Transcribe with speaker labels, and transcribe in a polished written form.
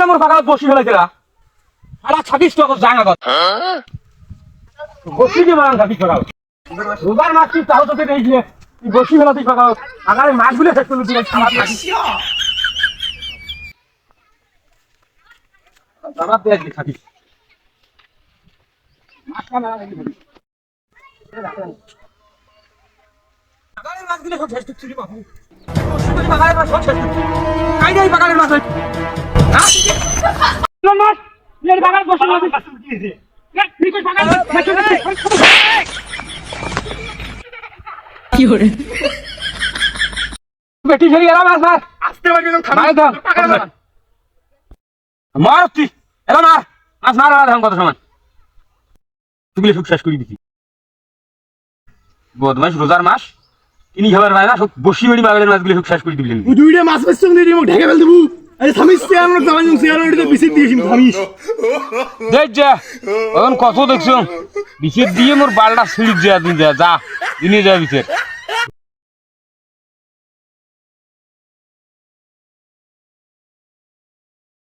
Speaker 1: মোর পাকাত বসি ফেলাইছিলা আলা 26 টাকা জানা কত বসি যে মারান 26 টাকা রোজার মাছ কি তাও তোকে দেই যে বসি ফেলাতে পাকাও আগারে মাছগুলো শেষ করে দিলে খারাপ লাগে জামাত দেই কি খাবি মাছ না লাগি আগারে মাছগুলো সব শেষ করছিস বাবু বসি করে পাকায় মাছ সব শেষ করছিস কাই দেই পাকালের মাছ হ্যাঁ মাছ লের বাগান বসে লাগি কি হইছে তুই কই বাগান কি হরে বেটি ছেড়ে এলা মাছ মার আস্তে বাজি একদম থামাই দাও মার তুই এলা মার মাছ মার আর ধান কত সময় তুই সব শেষ করে দিছি বদমাইশ রোজার মাস ইনি খাবার ভাই না সব বসি বেড়ি বাগানের মাছগুলো সব শেষ করে দিলেন
Speaker 2: তুই দুইটা মাছ পেছ সঙ্গে দিয়ে ঢেকে ফেল দেবু আরে থামিস তে আমরা জামাই সিয়ারতে বিসিট দিয়েছি থামিস
Speaker 1: দেখ যা এখন কত দেখছো বিসিট দিয়ে মোর বালটা ছিড়ি যা দিন যা যা দিনে যা বিসিট